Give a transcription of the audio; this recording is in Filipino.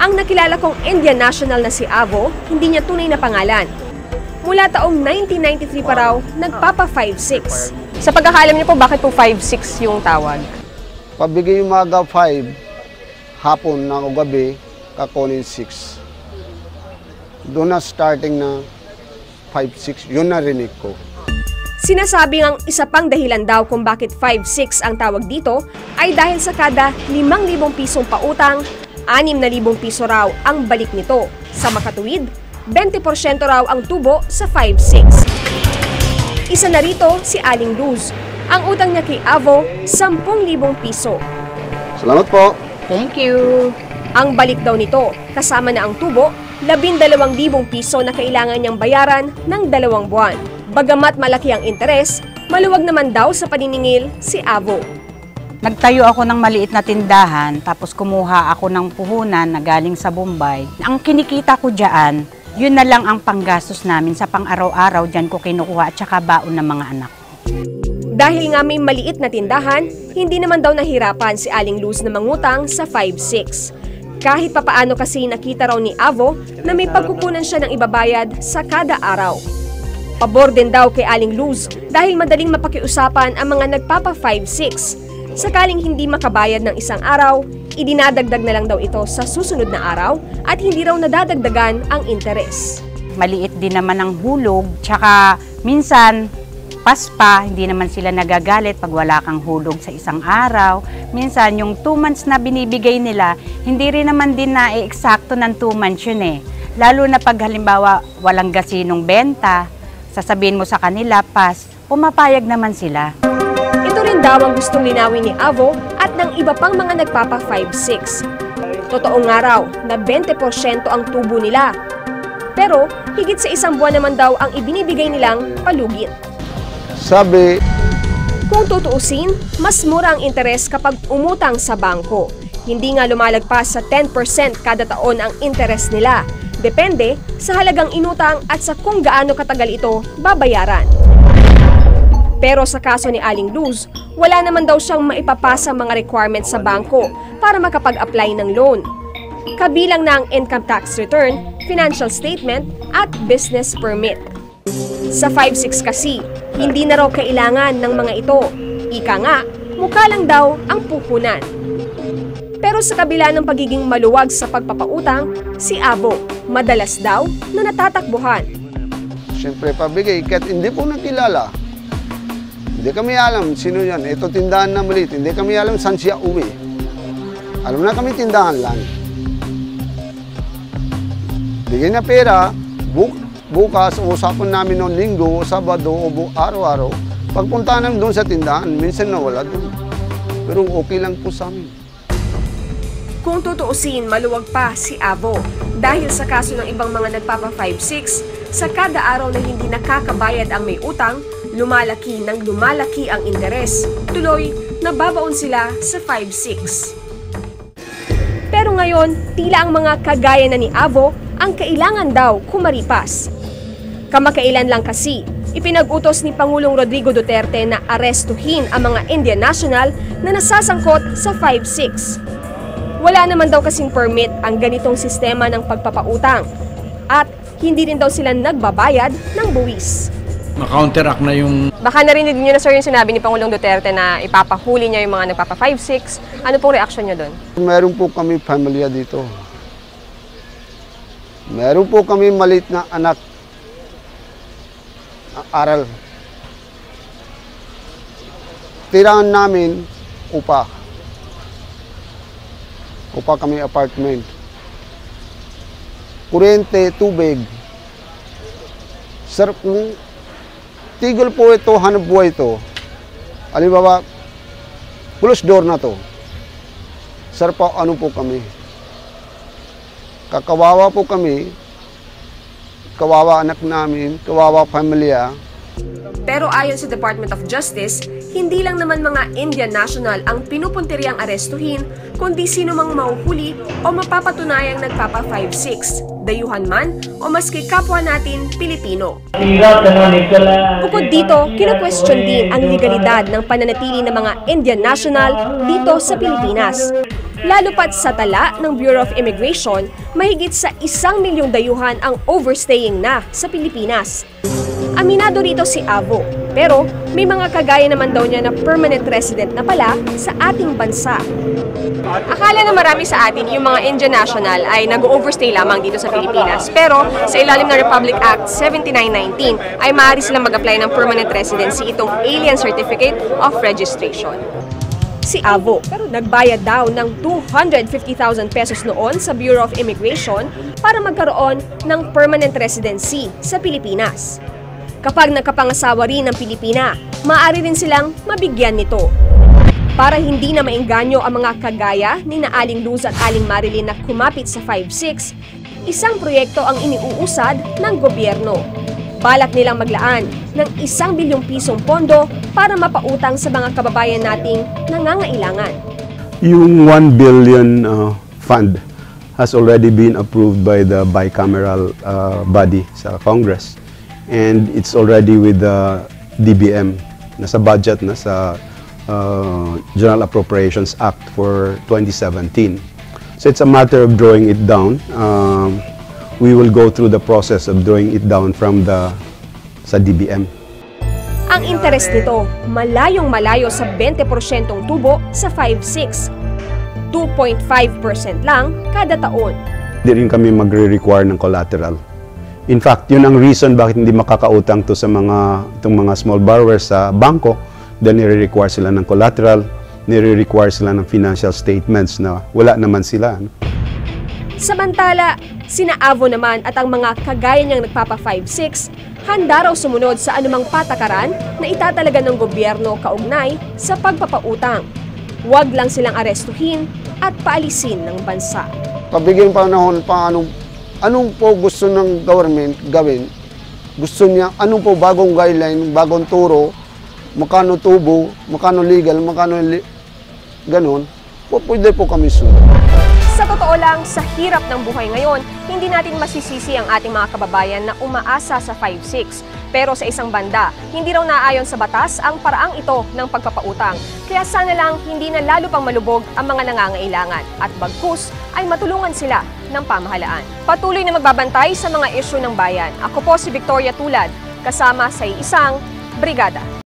Ang nakilala kong Indian national na si Avo, hindi niya tunay na pangalan. Mula taong 1993 pa raw, nagpapa 5'6". Sa pagkakaalam niyo po, bakit po 5'6" yung tawag? Pabigay umaga 5, hapon na o gabi, kakunin 6. Doon na starting na 5'6", yun narinig ko. Sinasabing ang isa pang dahilan daw kung bakit 5'6" ang tawag dito ay dahil sa kada 5,000 pisong pautang, 6,000 piso raw ang balik nito. Sa makatuwid, 20% raw ang tubo sa 5'6". Isa na rito si Aling Luz. Ang utang niya kay Avo, 10,000 piso. Salamat po. Thank you. Ang balik daw nito, kasama na ang tubo, 12,000 piso na kailangan niyang bayaran ng 2 buwan. Bagamat malaki ang interes, maluwag naman daw sa paniningil si Avo. Nagtayo ako ng maliit na tindahan, tapos kumuha ako ng puhunan na galing sa Bombay. Ang kinikita ko dyan, yun na lang ang panggastos namin sa pang-araw-araw, dyan ko kinukuha at saka baon ng mga anak ko. Dahil nga may maliit na tindahan, hindi naman daw nahirapan si Aling Luz na mangutang sa 5'6". Kahit papaano kasi nakita raw ni Avo na may pagkukunan siya ng ibabayad sa kada araw. Pabor din daw kay Aling Luz dahil madaling mapakiusapan ang mga nagpapa 5'6". Sakaling hindi makabayad ng isang araw, idinadagdag na lang daw ito sa susunod na araw at hindi raw nadadagdagan ang interes. Maliit din naman ang hulog, tsaka minsan paspa, hindi naman sila nagagalit pag wala kang hulog sa isang araw. Minsan yung 2 months na binibigay nila, hindi rin naman din na eksakto ng 2 months yun eh. Lalo na pag halimbawa walang gasinong benta, sasabihin mo sa kanila, pas, pumapayag naman sila. Ito rin daw ang gustong linawin ni Avo at ng iba pang mga nagpapa 5'6". Totoo nga raw na 20% ang tubo nila. Pero higit sa 1 buwan naman daw ang ibinibigay nilang palugit. Sabi, kung tutuusin, mas mura ang interes kapag umutang sa bangko. Hindi nga lumalagpas sa 10% kada taon ang interes nila. Depende sa halagang inutang at sa kung gaano katagal ito babayaran. Pero sa kaso ni Aling Luz, wala naman daw siyang maipapasa mga requirements sa bangko para makapag-apply ng loan. Kabilang na ang income tax return, financial statement at business permit. Sa 5'6" kasi, hindi na raw kailangan ng mga ito. Ika nga, mukha lang daw ang puhunan. Pero sa kabila ng pagiging maluwag sa pagpapautang, si Avo, madalas daw na natatakbuhan. siyempre pabigay, kahit hindi po nakilala. Hindi kami alam sino yan. Ito tindahan na maliit. Hindi kami alam saan siya uwi. Alam na kami tindahan lang. Bigyan niya pera. Bukas, usapan namin noong linggo, sabado, o araw-araw. Pagpunta namin doon sa tindahan, minsan nawala doon. Pero okay lang po sa amin. Kung tutuusin, maluwag pa si Avo. Dahil sa kaso ng ibang mga nagpapa 5'6", sa kada araw na hindi nakakabayad ang may utang, lumalaki ang interes. Tuloy, nababaon sila sa 5'6". Pero ngayon, tila ang mga kagaya na ni Avo ang kailangan daw kumaripas. Kamakailan lang kasi, ipinag-utos ni Pangulong Rodrigo Duterte na arestuhin ang mga Indian national na nasasangkot sa 5'6". Wala naman daw kasing permit ang ganitong sistema ng pagpapautang at hindi rin daw sila nagbabayad ng buwis. Ma-counteract na yung... Baka narinig niyo na sir yung sinabi ni Pangulong Duterte na ipapahuli niya yung mga nagpapa 5'6". Ano pong reaksyon niyo doon? Meron po kami pamilya dito. Meron po kami maliit na anak aral. Tirahan namin upa. Upa kami apartment. Kuryente, tubig. Sir, kung tigil po ito, hanap buhay ito. Halimbawa, close door na to. Sir, pa, ano po kami? Kakawawa po kami. Kawawa anak namin, kawawa pamilya. Pero ayon sa Department of Justice, hindi lang naman mga Indian national ang pinupuntiriyang arestuhin, kundi sino mang mahuhuli o mapapatunayang nagpapa 5'6", dayuhan man o maski kapwa natin Pilipino. Bukod dito, kinu-question din ang legalidad ng pananatili ng mga Indian national dito sa Pilipinas. Lalo pat sa tala ng Bureau of Immigration, mahigit sa 1 milyong dayuhan ang overstaying na sa Pilipinas. Aminado rito si Avo, pero may mga kagaya naman daw niya na permanent resident na pala sa ating bansa. Akala na marami sa atin yung mga Indian national ay nag-overstay lamang dito sa Pilipinas. Pero sa ilalim ng Republic Act 7919 ay maaari silang mag-apply ng permanent residency, itong Alien Certificate of Registration. Si Avo, pero nagbayad daw ng 250,000 pesos noon sa Bureau of Immigration para magkaroon ng permanent residency sa Pilipinas. Kapag nagkapangasawa rin ng Pilipina, maaari rin silang mabigyan nito. Para hindi na maengganyo ang mga kagaya ni na Aling Luz at Aling Marilyn na kumapit sa 5-6, isang proyekto ang iniuusad ng gobyerno. Balak nilang maglaan ng 1 bilyong pisong pondo para mapautang sa mga kababayan nating nangangailangan. Yung 1 billion fund has already been approved by the bicameral body sa Congress. And it's already with the DBM, nasa budget na sa General Appropriations Act for 2017. So it's a matter of drawing it down. We will go through the process of drawing it down from sa DBM. Ang interes nito, malayong-malayo sa 20% tubo sa 5-6. 2.5% lang kada taon. Hindi rin kami magre-require ng collateral. In fact, yun ang reason bakit hindi makakautang to sa itong mga small borrowers sa bangko, dahil nire-require sila ng collateral, nire-require sila ng financial statements na wala naman sila. Samantala, sina Avo naman at ang mga kagaya niyang nagpapa 5-6, handa raw sumunod sa anumang patakaran na itatalaga ng gobyerno kaugnay sa pagpapautang. Huwag lang silang arestuhin at paalisin ng bansa. Pabigyan panahon pa anong po gusto ng government gawin? Gusto niya, anong po bagong guideline, bagong turo, makano tubo, makano legal, makano ganun, pwede po kami sunod. Sa totoo lang, sa hirap ng buhay ngayon, hindi natin masisisi ang ating mga kababayan na umaasa sa 5-6. Pero sa isang banda, hindi raw naayon sa batas ang paraang ito ng pagpapautang. Kaya sana lang hindi na lalo pang malubog ang mga nangangailangan at bagkus ay matulungan sila ng pamahalaan. Patuloy na magbabantay sa mga isyu ng bayan. Ako po si Victoria Tulad, kasama sa isang brigada.